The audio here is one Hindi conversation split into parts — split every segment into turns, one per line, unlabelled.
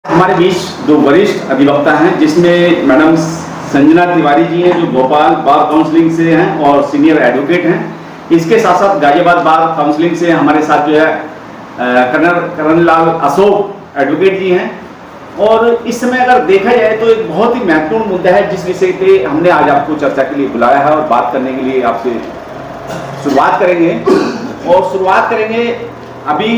हमारे बीच दो वरिष्ठ अधिवक्ता हैं, जिसमें मैडम संजना तिवारी जी हैं जो भोपाल बार काउंसिलिंग से हैं और सीनियर एडवोकेट हैं। इसके साथ साथ गाजियाबाद बार काउंसिलिंग से हमारे साथ जो है करणलाल अशोक एडवोकेट जी हैं। और इस समय अगर देखा जाए तो एक बहुत ही महत्वपूर्ण मुद्दा है जिस विषय पे हमने आज आपको चर्चा के लिए बुलाया है और बात करने के लिए आपसे शुरुआत करेंगे। और शुरुआत करेंगे अभी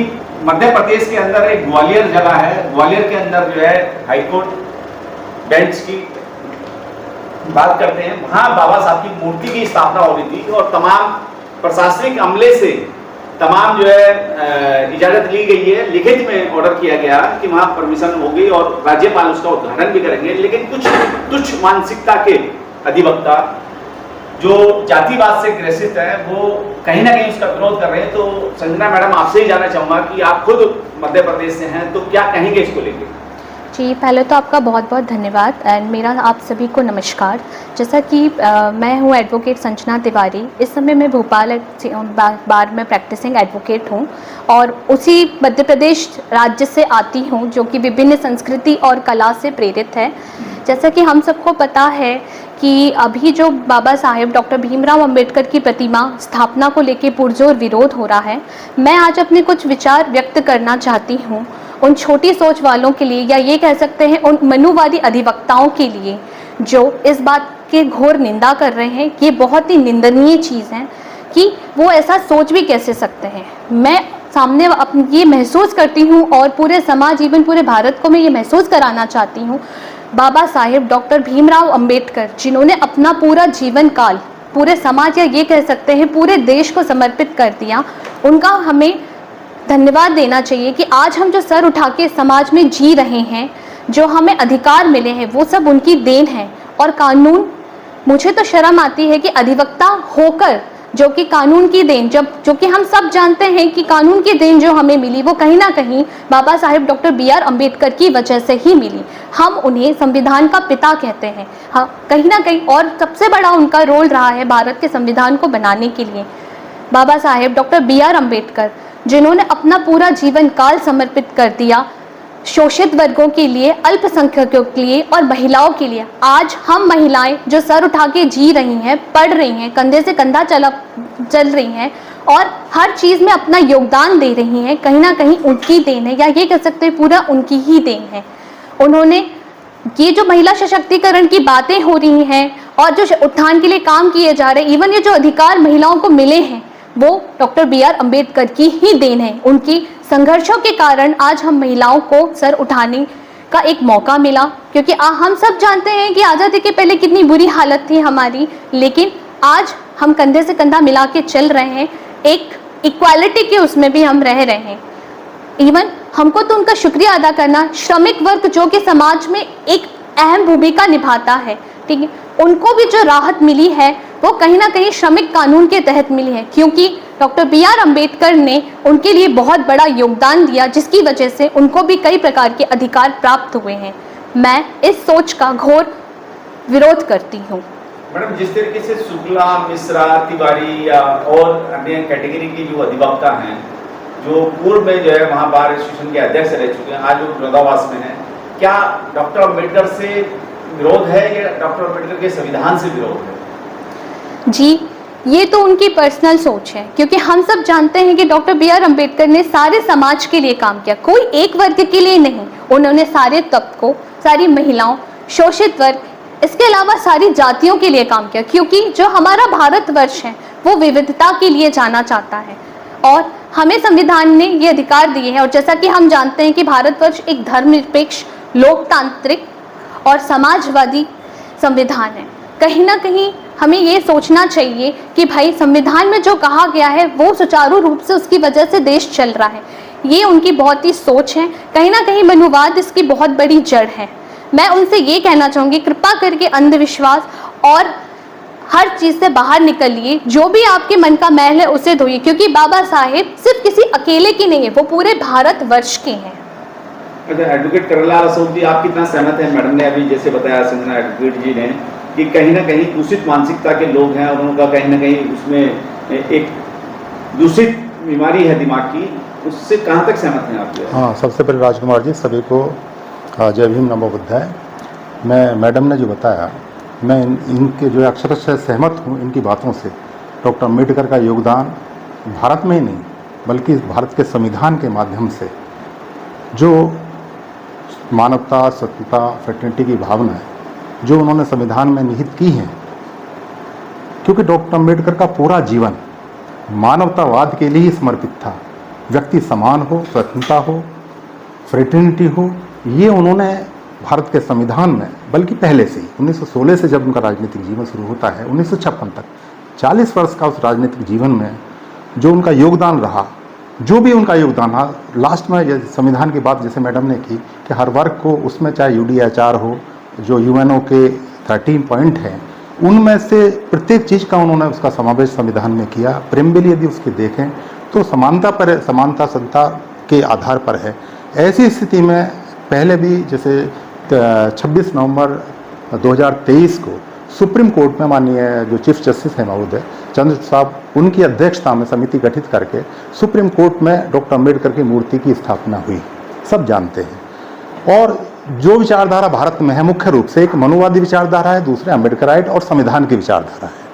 मध्य प्रदेश के अंदर एक ग्वालियर जगह है, ग्वालियर के अंदर जो है हाईकोर्ट बेंच की बात करते हैं। वहां बाबा साहब की मूर्ति की स्थापना हो रही थी और तमाम प्रशासनिक अमले से तमाम जो है इजाजत ली गई है, लिखित में ऑर्डर किया गया कि वहां परमिशन होगी और राज्यपाल उसका उद्घाटन भी करेंगे। लेकिन कुछ तुच्छ मानसिकता के अधिवक्ता जो जातिवाद से ग्रसित है वो कहीं ना कहीं उसका विरोध कर रहे हैं। तो संजना मैडम, आपसे ही जानना चाहूंगा कि आप खुद मध्य प्रदेश से हैं, तो क्या कहेंगे इसको लेकर?
जी, पहले तो आपका बहुत बहुत धन्यवाद एंड मेरा आप सभी को नमस्कार। जैसा कि मैं हूँ एडवोकेट संजना तिवारी। इस समय मैं भोपाल बार में प्रैक्टिसिंग एडवोकेट हूँ और उसी मध्य प्रदेश राज्य से आती हूँ जो कि विभिन्न संस्कृति और कला से प्रेरित है। जैसा कि हम सबको पता है कि अभी जो बाबा साहेब डॉक्टर भीमराव अंबेडकर की प्रतिमा स्थापना को लेकर पुरजोर विरोध हो रहा है, मैं आज अपने कुछ विचार व्यक्त करना चाहती हूँ उन छोटी सोच वालों के लिए, या ये कह सकते हैं उन मनुवादी अधिवक्ताओं के लिए जो इस बात के घोर निंदा कर रहे हैं। ये बहुत ही निंदनीय चीज़ है कि वो ऐसा सोच भी कैसे सकते हैं। मैं सामने ये महसूस करती हूँ और पूरे समाज, इवन पूरे भारत को मैं ये महसूस कराना चाहती हूँ, बाबा साहेब डॉक्टर भीमराव अंबेडकर जिन्होंने अपना पूरा जीवन काल पूरे समाज, या ये कह सकते हैं पूरे देश को समर्पित कर दिया, उनका हमें धन्यवाद देना चाहिए कि आज हम जो सर उठा के समाज में जी रहे हैं, जो हमें अधिकार मिले हैं, वो सब उनकी देन है। और कानून, मुझे तो शर्म आती है कि अधिवक्ता होकर जो कि कानून की देन, जो कि हम सब जानते हैं कि कानून की देन जो हमें मिली वो कहीं ना कहीं बाबा साहेब डॉक्टर BR अम्बेडकर की वजह से ही मिली। हम उन्हें संविधान का पिता कहते हैं। हाँ, कहीं ना कहीं और सबसे बड़ा उनका रोल रहा है भारत के संविधान को बनाने के लिए। बाबा साहेब डॉक्टर BR अम्बेडकर जिन्होंने अपना पूरा जीवन काल समर्पित कर दिया शोषित वर्गों के लिए, अल्पसंख्यकों के लिए और महिलाओं के लिए। आज हम महिलाएं जो सर उठा के जी रही हैं, पढ़ रही हैं, कंधे से कंधा चल रही हैं और हर चीज़ में अपना योगदान दे रही हैं, कहीं ना कहीं उनकी देन है, या ये कह सकते हैं पूरा उनकी ही देन है। उन्होंने ये जो महिला सशक्तिकरण की बातें हो रही हैं और जो उत्थान के लिए काम किए जा रहे हैं, इवन ये जो अधिकार महिलाओं को मिले हैं, वो डॉक्टर BR अम्बेडकर की ही देन है। उनकी संघर्षों के कारण आज हम महिलाओं को सर उठाने का एक मौका मिला, क्योंकि हम सब जानते हैं कि आज़ादी के पहले कितनी बुरी हालत थी हमारी, लेकिन आज हम कंधे से कंधा मिला के चल रहे हैं, एक इक्वालिटी के उसमें भी हम रह रहे हैं। इवन हमको तो उनका शुक्रिया अदा करना, श्रमिक वर्ग जो कि समाज में एक अहम भूमिका निभाता है, ठीक है, उनको भी जो राहत मिली है वो कहीं ना कहीं श्रमिक कानून के तहत मिली है, क्योंकि डॉक्टर BR अम्बेडकर ने उनके लिए बहुत बड़ा योगदान दिया, जिसकी वजह से उनको भी कई प्रकार के अधिकार प्राप्त हुए हैं। मैं इस सोच का घोर विरोध करती हूँ।
मैडम, जिस तरीके से शुक्ला, मिश्रा, तिवारी या और अन्य कैटेगरी की जो अधिवक्ता हैं, जो पूर्व में जो है वहाँ बार एसोसिएशन के अध्यक्ष रह चुके हैं, आज वो विरोधाभास में हैं, क्या डॉक्टर अम्बेडकर से विरोध है या डॉक्टर अम्बेडकर के संविधान से विरोध है?
जी, ये तो उनकी पर्सनल सोच है, क्योंकि हम सब जानते हैं कि डॉक्टर BR अम्बेडकर ने सारे समाज के लिए काम किया, कोई एक वर्ग के लिए नहीं। उन्होंने सारे तबकों, सारी महिलाओं, शोषित वर्ग, इसके अलावा सारी जातियों के लिए काम किया, क्योंकि जो हमारा भारतवर्ष है वो विविधता के लिए जाना चाहता है और हमें संविधान ने ये अधिकार दिए हैं। और जैसा कि हम जानते हैं कि भारतवर्ष एक धर्मनिरपेक्ष, लोकतांत्रिक और समाजवादी संविधान है। कहीं ना कहीं हमें ये सोचना चाहिए कि भाई संविधान में जो कहा गया है वो सुचारू रूप से उसकी वजह से देश चल रहा है। ये उनकी बहुत ही सोच है, कहीं ना कहीं मनुवाद इसकी बहुत बड़ी जड़ है। मैं उनसे ये कहना चाहूँगी, कृपा करके अंधविश्वास और हर चीज़ से बाहर निकलिए, जो भी आपके मन का मैल है उसे धोइए, क्योंकि बाबा साहेब सिर्फ किसी अकेले की नहीं है, वो पूरे भारतवर्ष के हैं।
एडवोकेट करणलाल अशोक जी, आप कितना सहमत हैं? मैडम ने अभी जैसे बताया, संजना एडवोकेट जी ने, कि कहीं ना कहीं दूषित मानसिकता के लोग हैं और उनका कहीं ना कहीं उसमें एक दूषित बीमारी है दिमाग की, उससे कहाँ तक सहमत हैं आप?
हाँ, सबसे पहले राजकुमार जी, सभी को जय भीम नमो बुद्धाय। मैं मैडम ने जो बताया, मैं इनके जो अक्षरशः सहमत हूँ इनकी बातों से। डॉक्टर अम्बेडकर का योगदान भारत में ही नहीं बल्कि भारत के संविधान के माध्यम से जो मानवता, सत्यता, फ्रेटर्निटी की भावना है जो उन्होंने संविधान में निहित की है, क्योंकि डॉक्टर अम्बेडकर का पूरा जीवन मानवतावाद के लिए ही समर्पित था। व्यक्ति समान हो, स्वतंत्रता हो, फ्रेटर्निटी हो, ये उन्होंने भारत के संविधान में, बल्कि पहले से ही 1916 से जब उनका राजनीतिक जीवन शुरू होता है 1956 तक 40 वर्ष का उस राजनीतिक जीवन में जो उनका योगदान रहा, जो भी उनका योगदान रहा, लास्ट में संविधान की बात जैसे मैडम ने की कि हर वर्ग को उसमें चाहे यूडीएचआर हो, जो यूएनओ के 13 पॉइंट हैं, उनमें से प्रत्येक चीज़ का उन्होंने उसका समावेश संविधान में किया। प्रेमबिल यदि उसकी देखें तो समानता पर, समानता सत्ता के आधार पर है। ऐसी स्थिति में पहले भी जैसे 26 नवंबर 2023 को सुप्रीम कोर्ट में माननीय जो चीफ जस्टिस हैं महोदय चंद्र साहब, उनकी अध्यक्षता में समिति गठित करके सुप्रीम कोर्ट में डॉक्टर अम्बेडकर की मूर्ति की स्थापना हुई, सब जानते हैं। और जो विचारधारा भारत में है मुख्य रूप से एक मनुवादी विचारधारा है, दूसरे अम्बेडकराइट और संविधान की विचारधारा है।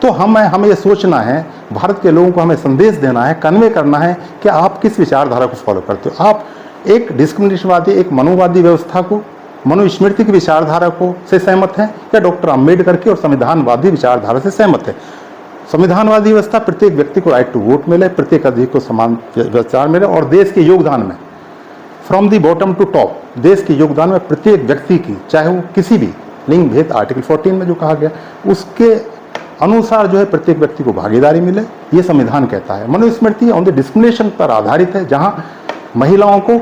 तो हमें ये सोचना है, भारत के लोगों को हमें संदेश देना है, कन्वे करना है कि आप किस विचारधारा को फॉलो करते हो। आप एक डिस्क्रिमिनेशनवादी, एक मनुवादी व्यवस्था को, मनुस्मृति की विचारधारा को से सहमत हैं या डॉक्टर अम्बेडकर की और संविधानवादी विचारधारा से सहमत है। संविधानवादी व्यवस्था प्रत्येक व्यक्ति को राइट टू वोट मिले, प्रत्येक अधिक को समान विचार मिले और देश के योगदान में from the bottom to top, देश के योगदान में प्रत्येक व्यक्ति की, चाहे वो किसी भी लिंग भेद, आर्टिकल 14 में जो कहा गया उसके अनुसार जो है प्रत्येक व्यक्ति को भागीदारी मिले, ये संविधान कहता है। मनुस्मृति ऑन द डिस्क्रिमिनेशन पर आधारित है, जहाँ महिलाओं को,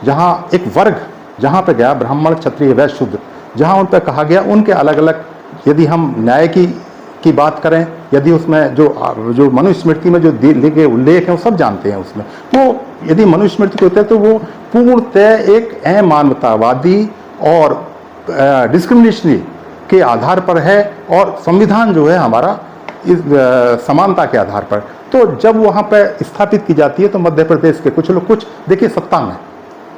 जहाँ एक वर्ग जहाँ पे गया ब्राह्मण, क्षत्रिय, वैश्य, शूद्र, जहाँ उन पर कहा गया उनके अलग अलग, यदि हम न्याय की बात करें, यदि उसमें जो मनुस्मृति में जो लिखे उल्लेख हैं वो सब जानते हैं उसमें, तो यदि मनुस्मृति को होता है तो वो पूर्णतः एक अमानवतावादी और डिस्क्रिमिनेशनरी के आधार पर है और संविधान जो है हमारा इस समानता के आधार पर। तो जब वहाँ पर स्थापित की जाती है तो मध्य प्रदेश के कुछ लोग, कुछ देखिए सत्ता में,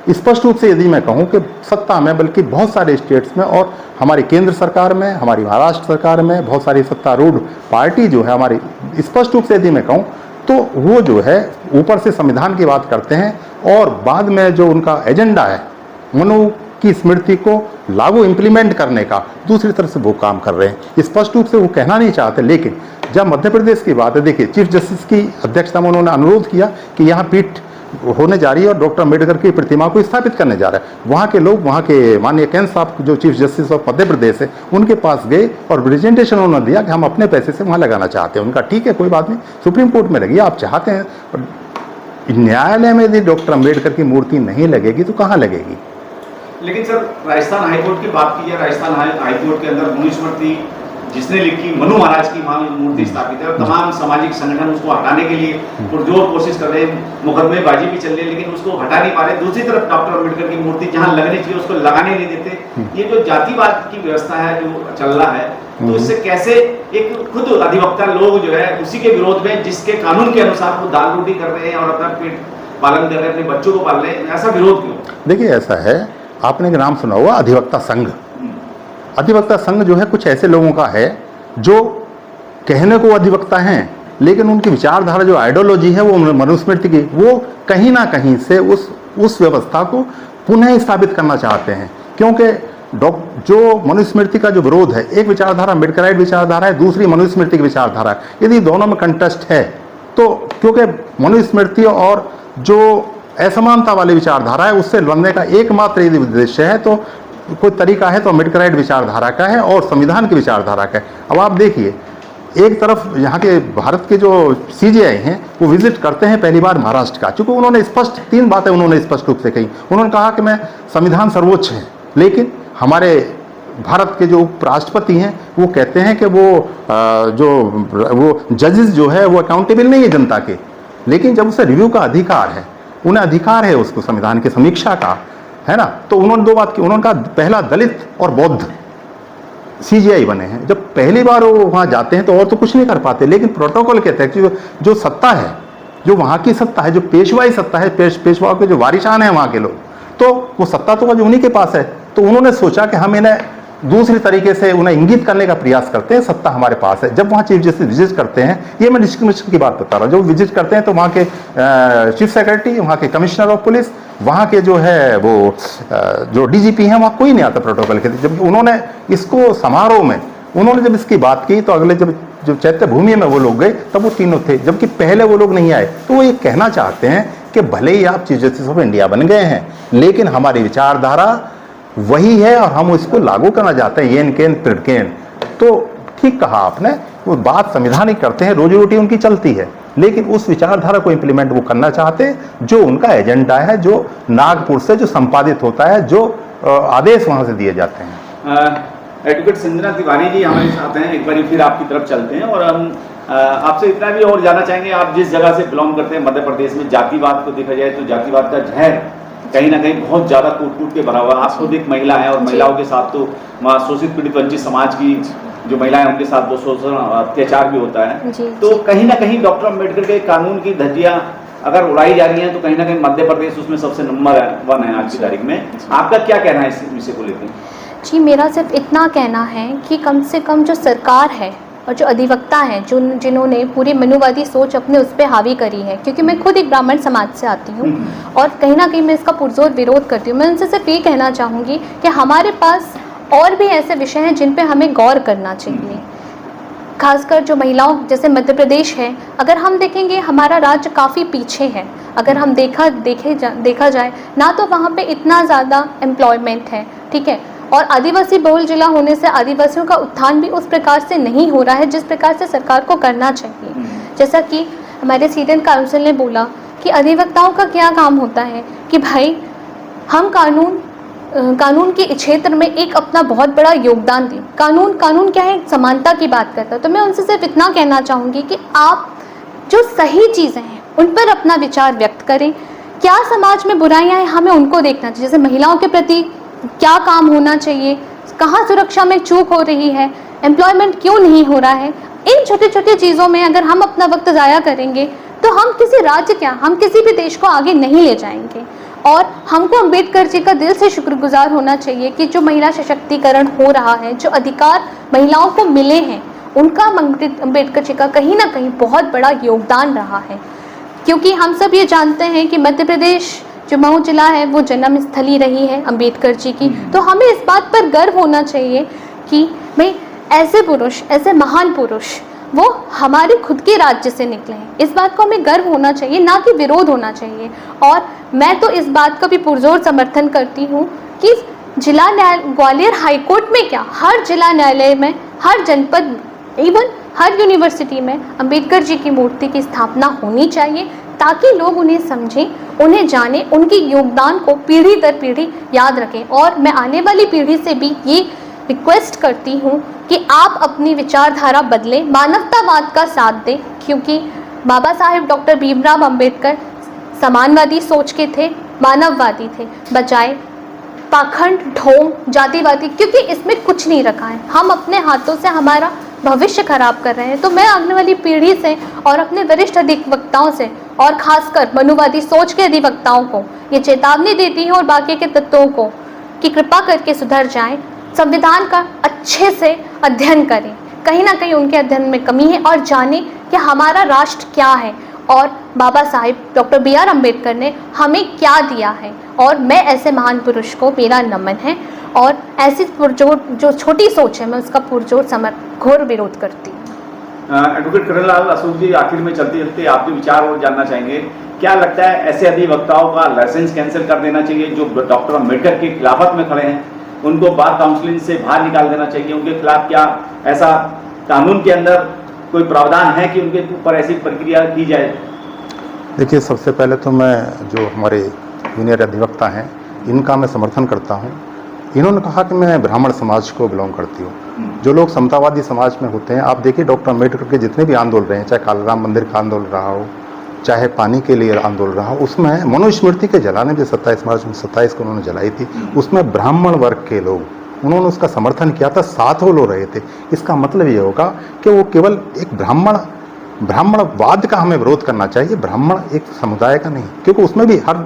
स्पष्ट रूप से यदि मैं कहूँ कि सत्ता में, बल्कि बहुत सारे स्टेट्स में और हमारी केंद्र सरकार में, हमारी महाराष्ट्र सरकार में बहुत सारी सत्तारूढ़ पार्टी जो है हमारी, स्पष्ट रूप से यदि मैं कहूँ तो वो जो है ऊपर से संविधान की बात करते हैं और बाद में जो उनका एजेंडा है मनु की स्मृति को लागू इम्प्लीमेंट करने का, दूसरी तरफ से वो काम कर रहे हैं। स्पष्ट रूप से वो कहना नहीं चाहते, लेकिन जब मध्य प्रदेश की बात है, देखिए चीफ जस्टिस की अध्यक्षता में उन्होंने अनुरोध किया कि यहाँ पीठ होने जा रही है और डॉक्टर अम्बेडकर की प्रतिमा को स्थापित करने जा रहा है। वहाँ के लोग, वहाँ के माननीय कैंस साहब जो chief justice of Madhya Pradesh है, उनके पास गए और प्रेजेंटेशन उन्होंने दिया कि हम अपने पैसे से वहाँ लगाना चाहते हैं। उनका ठीक है, कोई बात नहीं, सुप्रीम कोर्ट में लगी, आप चाहते हैं। न्यायालय में यदि डॉक्टर अम्बेडकर की मूर्ति नहीं लगेगी तो कहाँ लगेगी?
लेकिन सर, राजस्थान हाईकोर्ट की बात की जाए, राजस्थान हाईकोर्ट के अंदर मनुस्मृति जिसने लिखी, मनु महाराज की वहाँ मूर्ति स्थापित है और तमाम सामाजिक संगठन उसको हटाने के लिए पुरजोर कोशिश कर रहे हैं, मुकदमेबाजी भी चल रही है, लेकिन उसको हटा नहीं पा रहे। दूसरी तरफ डॉक्टर अम्बेडकर की मूर्ति जहाँ लगनी चाहिए उसको लगाने नहीं देते। ये जो जातिवाद की व्यवस्था है जो चल रहा है, तो इससे कैसे एक खुद अधिवक्ता लोग जो है उसी के विरोध में, जिसके कानून के अनुसार वो दाल रोटी कर रहे हैं और अपना पेट पालन कर रहे हैं, अपने बच्चों को पाल रहे हैं, ऐसा विरोध क्यों?
देखिए ऐसा है, आपने एक नाम सुना हुआ अधिवक्ता संघ। अधिवक्ता संघ जो है कुछ ऐसे लोगों का है जो कहने को अधिवक्ता हैं, लेकिन उनकी विचारधारा जो आइडियोलॉजी है वो मनुस्मृति की, वो कहीं ना कहीं से उस व्यवस्था को पुनः स्थापित करना चाहते हैं। क्योंकि जो मनुस्मृति का जो विरोध है, एक विचारधारा अम्बेडकराइट विचारधारा है, दूसरी मनुस्मृति की विचारधारा है। यदि दोनों में कंटेस्ट है तो, क्योंकि मनुस्मृति और जो असमानता वाली विचारधारा है उससे लड़ने का एकमात्र यदि उद्देश्य है तो कोई तरीका है तो अम्बेडकराइट विचारधारा का है और संविधान की विचारधारा का है। अब आप देखिए, एक तरफ यहाँ के भारत के जो CJI हैं वो विजिट करते हैं पहली बार महाराष्ट्र का, चूँकि उन्होंने स्पष्ट 3 बातें उन्होंने स्पष्ट रूप से कही। उन्होंने कहा कि मैं संविधान सर्वोच्च है, लेकिन हमारे भारत के जो उपराष्ट्रपति हैं वो कहते हैं कि वो जजेस जो है वो अकाउंटेबल नहीं है जनता के, लेकिन जब उसे रिव्यू का अधिकार है, उन्हें अधिकार है उसको संविधान की समीक्षा का, है ना। तो उन्होंने 2 बात की। उन्होंने कहा पहला दलित और बौद्ध CJI बने हैं। जब पहली बार वो वहाँ जाते हैं तो और तो कुछ नहीं कर पाते, लेकिन प्रोटोकॉल के तहत जो सत्ता है, जो वहाँ की सत्ता है, जो पेशवाई सत्ता है, पेशवाओं के जो वारिशान हैं वहाँ के लोग, तो वो सत्ता तो आज उन्हीं के पास है, तो उन्होंने सोचा कि हम इन्हें दूसरी तरीके से उन्हें इंगित करने का प्रयास करते हैं, सत्ता हमारे पास है। जब वहाँ चीफ जस्टिस विजिट करते हैं, ये मैं डिस्ट्रिक्ट कमिश्नर की बात बता रहा हूँ, जब विजिट करते हैं तो वहाँ के चीफ सेक्रेटरी, वहाँ के कमिश्नर ऑफ पुलिस, वहाँ के जो है वो जो डीजीपी हैं, वहाँ कोई नहीं आता प्रोटोकॉल के। जब उन्होंने इसको समारोह में उन्होंने जब इसकी बात की तो अगले जब चैत्य भूमि में वो लोग गए तब वो तीनों थे, जबकि पहले वो लोग नहीं आए। तो वो ये कहना चाहते हैं कि भले ही आप चीफ जस्टिस ऑफ इंडिया बन गए हैं, लेकिन हमारी विचारधारा वही है और हम इसको लागू करना चाहते हैं, येन केन पिरकेन। तो ठीक कहा आपने, वो बात संविधानिक करते हैं, रोजी रोटी उनकी चलती है, लेकिन उस विचारधारा को इंप्लीमेंट वो करना चाहते हैं जो उनका एजेंडा है, जो नागपुर से जो संपादित होता है, जो आदेश वहां से दिए जाते हैं।
एडवोकेट संजना तिवारी जी हमारे साथ हैं, एक बार फिर आपकी तरफ चलते हैं और हम आपसे इतना भी और जानना चाहेंगे, आप जिस जगह से बिलोंग करते हैं मध्य प्रदेश में, जातिवाद को देखा जाए तो जातिवाद का जहर कहीं ना कहीं बहुत ज्यादा कूट के भरा हुआ। आप खुद एक महिला है और महिलाओं के साथ तो शोषित पीड़ित वंचित समाज की जो महिलाएं उनके साथ वो शोषण अत्याचार भी होता है। तो कहीं ना कहीं डॉक्टर अम्बेडकर के कानून की धज्जियां अगर उड़ाई जा रही हैं तो कहीं ना कहीं मध्य प्रदेश उसमें सबसे नंबर 1 है आज की तारीख में। आपका क्या कहना है इस विषय को लेकर?
जी, मेरा सिर्फ इतना कहना है कि कम से कम जो सरकार है और जो अधिवक्ता हैं, जिन्होंने पूरी मनुवादी सोच अपने उस पर हावी करी है, क्योंकि मैं खुद एक ब्राह्मण समाज से आती हूँ और कहीं ना कहीं मैं इसका पुरजोर विरोध करती हूँ। मैं उनसे सिर्फ ये कहना चाहूँगी कि हमारे पास और भी ऐसे विषय हैं जिन पे हमें गौर करना चाहिए, खासकर जो महिलाओं, जैसे मध्य प्रदेश है, अगर हम देखेंगे हमारा राज्य काफ़ी पीछे है। अगर हम देखा जाए ना तो वहाँ पे इतना ज़्यादा एम्प्लॉयमेंट है, ठीक है, और आदिवासी बहुल जिला होने से आदिवासियों का उत्थान भी उस प्रकार से नहीं हो रहा है जिस प्रकार से सरकार को करना चाहिए। जैसा कि हमारे सीनियर काउंसिल ने बोला कि अधिवक्ताओं का क्या काम होता है कि भाई हम कानून के क्षेत्र में एक अपना बहुत बड़ा योगदान दें। कानून क्या है, समानता की बात करता है। तो मैं उनसे सिर्फ इतना कहना चाहूँगी कि आप जो सही चीज़ें हैं उन पर अपना विचार व्यक्त करें। क्या समाज में बुराइयाँ हैं, हमें उनको देखना चाहिए। जैसे महिलाओं के प्रति क्या काम होना चाहिए, कहाँ सुरक्षा में चूक हो रही है, एम्प्लॉयमेंट क्यों नहीं हो रहा है, इन छोटे छोटे चीज़ों में अगर हम अपना वक्त ज़ाया करेंगे तो हम किसी राज्य क्या, हम किसी भी देश को आगे नहीं ले जाएंगे। और हमको अम्बेडकर जी का दिल से शुक्रगुजार होना चाहिए कि जो महिला सशक्तिकरण हो रहा है, जो अधिकार महिलाओं को मिले हैं, उनका अम्बेडकर जी का कहीं ना कहीं बहुत बड़ा योगदान रहा है। क्योंकि हम सब ये जानते हैं कि मध्य प्रदेश जो मऊ जिला है वो जन्म स्थली रही है अम्बेडकर जी की। तो हमें इस बात पर गर्व होना चाहिए कि भाई ऐसे पुरुष, ऐसे महान पुरुष वो हमारे खुद के राज्य से निकले हैं। इस बात को हमें गर्व होना चाहिए, ना कि विरोध होना चाहिए। और मैं तो इस बात का भी पुरजोर समर्थन करती हूँ कि जिला न्यायालय, ग्वालियर हाईकोर्ट में क्या, हर जिला न्यायालय में, हर जनपद, इवन हर यूनिवर्सिटी में अम्बेडकर जी की मूर्ति की स्थापना होनी चाहिए, ताकि लोग उन्हें समझें, उन्हें जानें, उनके योगदान को पीढ़ी दर पीढ़ी याद रखें। और मैं आने वाली पीढ़ी से भी ये रिक्वेस्ट करती हूँ कि आप अपनी विचारधारा बदलें, मानवतावाद का साथ दें, क्योंकि बाबा साहेब डॉक्टर भीमराव अंबेडकर समानवादी सोच के थे, मानववादी थे, बजाय पाखंड, ढोंग, जातिवादी, क्योंकि इसमें कुछ नहीं रखा है। हम अपने हाथों से हमारा भविष्य खराब कर रहे हैं। तो मैं आने वाली पीढ़ी से और अपने वरिष्ठ अधिवक्ताओं से और खासकर मनुवादी सोच के अधिवक्ताओं को ये चेतावनी देती हूँ और बाकी के तत्वों को कि कृपा करके सुधर जाएं, संविधान का अच्छे से अध्ययन करें। कहीं ना कहीं उनके अध्ययन में कमी है और जानें कि हमारा राष्ट्र क्या है और बाबा साहिब डॉक्टर BR अम्बेडकर ने हमें क्या दिया है। और मैं ऐसे महान पुरुष को मेरा नमन है और ऐसी पुरजोर जो छोटी सोच है मैं उसका पुरजोर घोर विरोध करती हूँ।
एडवोकेट करणलाल अशोक जी, आखिर में चलते चलते आपके विचार और जानना चाहेंगे, क्या लगता है ऐसे अधिवक्ताओं का लाइसेंस कैंसिल कर देना चाहिए जो डॉक्टर अम्बेडकर की खिलाफत में खड़े हैं, उनको बार काउंसिलिंग से बाहर निकाल देना चाहिए? उनके खिलाफ क्या ऐसा कानून के अंदर कोई प्रावधान है कि उनके ऊपर ऐसी प्रक्रिया की जाए?
देखिए, सबसे पहले तो मैं जो हमारे जूनियर अधिवक्ता हैं इनका मैं समर्थन करता हूं। इन्होंने कहा कि मैं ब्राह्मण समाज को बिलोंग करती हूं। जो लोग समतावादी समाज में होते हैं, आप देखिए डॉक्टर अम्बेडकर के जितने भी आंदोलन रहे हैं, चाहे कालाराम मंदिर का आंदोलन रहा हो, चाहे पानी के लिए आंदोलन रहा हो, उसमें मनुस्मृति के जलाने जो 27 मार्च 1927 को उन्होंने जलाई थी, उसमें ब्राह्मण वर्ग के लोग उन्होंने उसका समर्थन किया था, साथ वो लोग रहे थे। इसका मतलब ये होगा कि वो केवल एक ब्राह्मणवाद का हमें विरोध करना चाहिए, ब्राह्मण एक समुदाय का नहीं, क्योंकि उसमें भी हर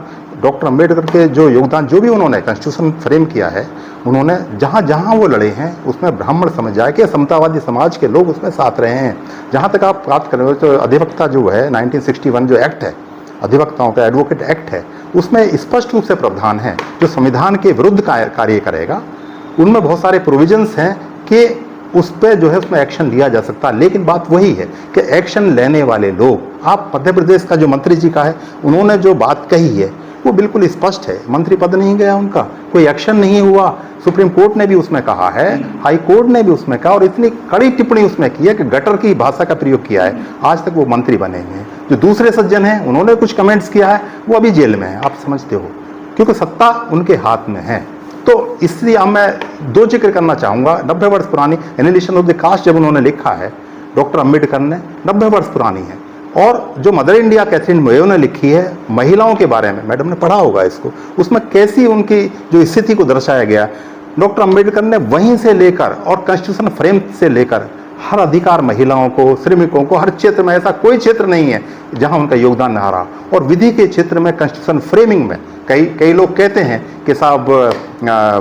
डॉक्टर अम्बेडकर के जो योगदान, जो भी उन्होंने कॉन्स्टिट्यूशन फ्रेम किया है, उन्होंने जहाँ जहाँ वो लड़े हैं उसमें ब्राह्मण समुदाय के, समतावादी समाज के लोग उसमें साथ रहे हैं। जहाँ तक आप बात करें तो अधिवक्ता जो है 1961 जो एक्ट है, अधिवक्ताओं का एडवोकेट एक्ट है, उसमें स्पष्ट रूप से प्रावधान है जो संविधान के विरुद्ध कार्य करेगा। उनमें बहुत सारे प्रोविजंस हैं कि उस पर जो है उसमें एक्शन लिया जा सकता है। लेकिन बात वही है कि एक्शन लेने वाले लोग, आप मध्य प्रदेश का जो मंत्री जी का है, उन्होंने जो बात कही है वो बिल्कुल स्पष्ट है। मंत्री पद नहीं गया उनका, कोई एक्शन नहीं हुआ। सुप्रीम कोर्ट ने भी उसमें कहा है, हाई कोर्ट ने भी उसमें कहा, और इतनी कड़ी टिप्पणी उसमें की है कि गटर की भाषा का प्रयोग किया है। आज तक वो मंत्री बने हुए हैं। जो दूसरे सज्जन हैं उन्होंने कुछ कमेंट्स किया है, वो अभी जेल में है, आप समझते हो, क्योंकि सत्ता उनके हाथ में है। तो इसलिए अब मैं दो जिक्र करना चाहूँगा। 90 वर्ष पुरानी एनिलेशन ऑफ द कास्ट जब उन्होंने लिखा है डॉक्टर अम्बेडकर ने, 90 वर्ष पुरानी है। और जो मदर इंडिया कैथरीन मेयो ने लिखी है महिलाओं के बारे में, मैडम ने पढ़ा होगा इसको, उसमें कैसी उनकी जो स्थिति को दर्शाया गया, डॉक्टर अम्बेडकर ने वहीं से लेकर और कॉन्स्टिट्यूशन फ्रेम से लेकर हर अधिकार महिलाओं को, श्रमिकों को, हर क्षेत्र में ऐसा कोई क्षेत्र नहीं है जहां उनका योगदान न रहा। और विधि के क्षेत्र में कॉन्स्टिट्यूशन फ्रेमिंग में कई लोग कहते हैं कि साहब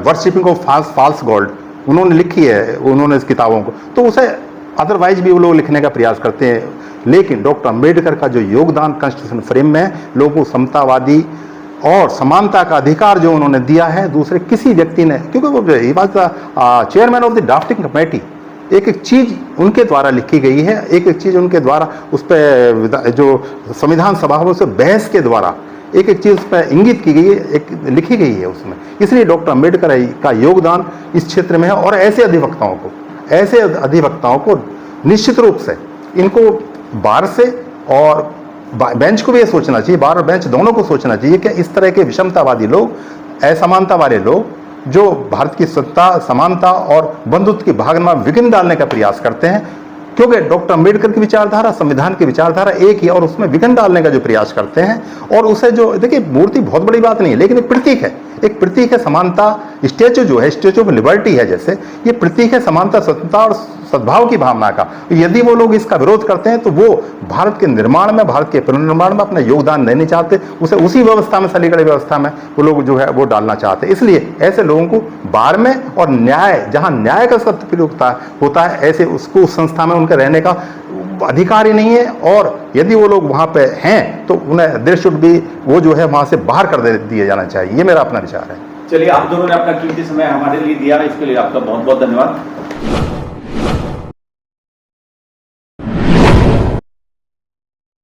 वर्शिपिंग ऑफ फॉल्स गॉड उन्होंने लिखी है, उन्होंने इस किताबों को, तो उसे अदरवाइज भी वो लोग लिखने का प्रयास करते हैं। लेकिन डॉक्टर अम्बेडकर का जो योगदान कॉन्स्टिट्यूशन फ्रेम में लोगों को समतावादी और समानता का अधिकार जो उन्होंने दिया है, दूसरे किसी व्यक्ति ने, क्योंकि वो ये बात chairman of the drafting committee, एक एक चीज उनके द्वारा लिखी गई है, एक एक चीज उनके द्वारा उस पर जो संविधान सभा में उसे बहस के द्वारा एक एक चीज पर इंगित की गई है, एक लिखी गई है उसमें। इसलिए डॉक्टर अम्बेडकर का योगदान इस क्षेत्र में है। और ऐसे अधिवक्ताओं को निश्चित रूप से इनको बार से और बेंच को भी ये सोचना चाहिए, बार और बेंच दोनों को सोचना चाहिए कि इस तरह के विषमतावादी लोग, असमानता वाले लोग जो भारत की सत्ता, समानता और बंधुत्व की भावना में विघ्न डालने का प्रयास करते हैं, क्योंकि डॉक्टर अम्बेडकर की विचारधारा, संविधान की विचारधारा एक ही, और उसमें विघ्न डालने का जो प्रयास करते हैं, और उसे जो देखिए मूर्ति बहुत बड़ी बात नहीं है, लेकिन एक प्रतीक है समानता। स्टैचू जो है, स्टैचू ऑफ लिबर्टी है जैसे, ये प्रतीक है समानता, स्वतंत्रता और सद्भाव की भावना का। यदि वो लोग इसका विरोध करते हैं तो वो भारत के निर्माण में, भारत के पुनर्निर्माण में अपना योगदान नहीं चाहते, उसे उसी व्यवस्था में, सलीकड़ी व्यवस्था में वो लोग जो है वो डालना चाहते हैं। इसलिए ऐसे लोगों को बार में और न्याय, जहां न्याय का सत्य प्रयोग होता है, ऐसे उसको उस संस्था में उनके रहने का अधिकार ही नहीं है। और यदि वो लोग वहां पे हैं तो उन्हें देयर शुड बी, वो जो है वहां से बाहर कर दिया जाना चाहिए। ये मेरा अपना विचार है।
चलिए, आप दोनों ने अपना कीमती समय हमारे लिए दिया, इसके लिए आपका बहुत बहुत धन्यवाद।